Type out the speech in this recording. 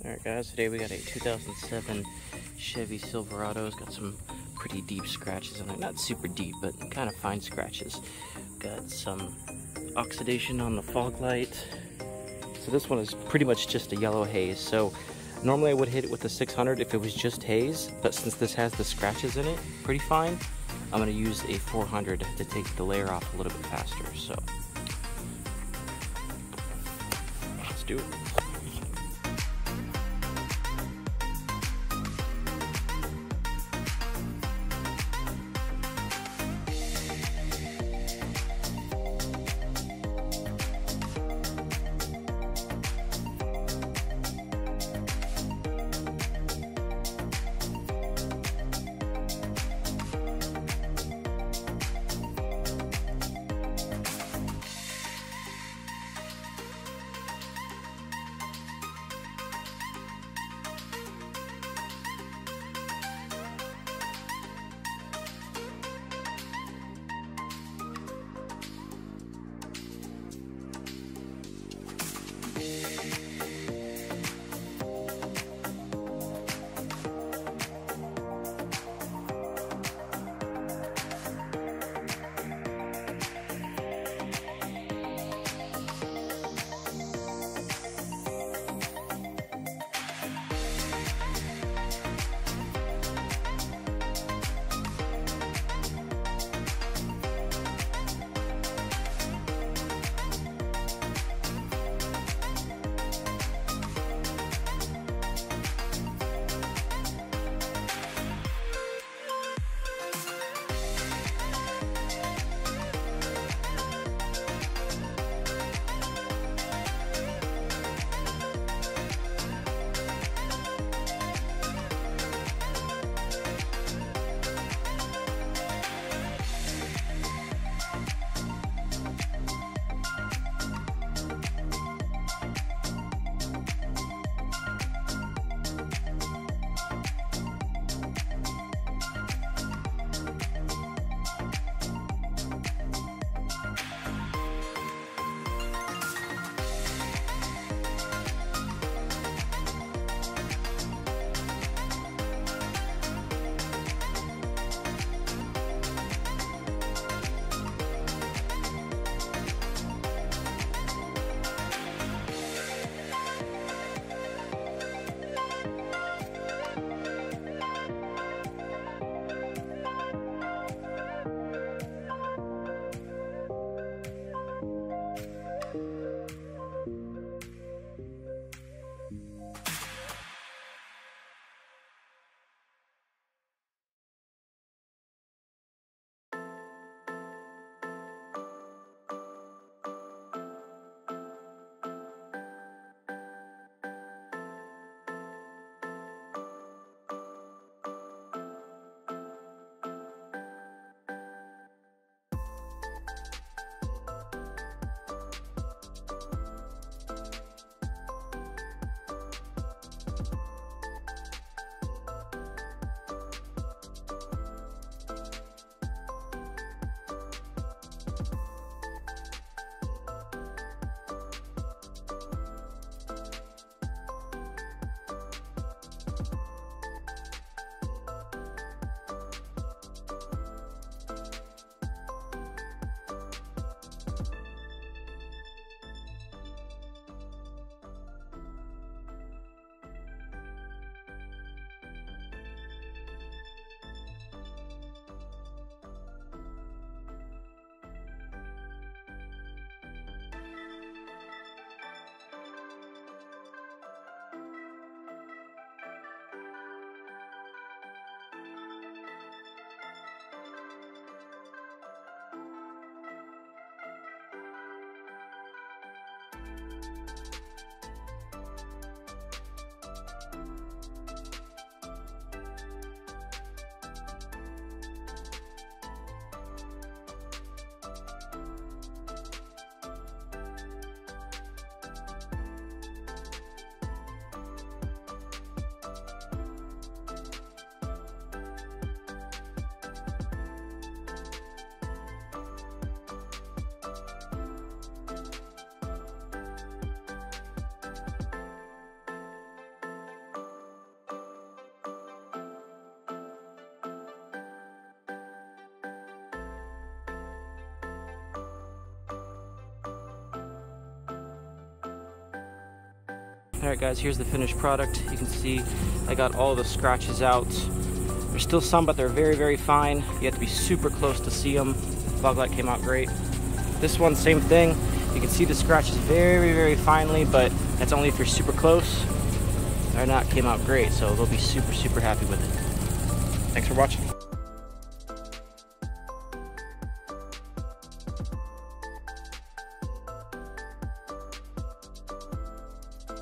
Alright guys, today we got a 2007 Chevy Silverado. It's got some pretty deep scratches on it. Not super deep, but kind of fine scratches. Got some oxidation on the fog light. So this one is pretty much just a yellow haze. So normally I would hit it with the 600 if it was just haze, but since this has the scratches in it pretty fine, I'm going to use a 400 to take the layer off a little bit faster. So let's do it. Alright guys, here's the finished product. You can see I got all the scratches out. There's still some, but they're very, very fine. You have to be super close to see them. Fog light came out great. This one, same thing. You can see the scratches very, very finely, but that's only if you're super close. They're not, came out great, so they'll be super, super happy with it. Thanks for watching.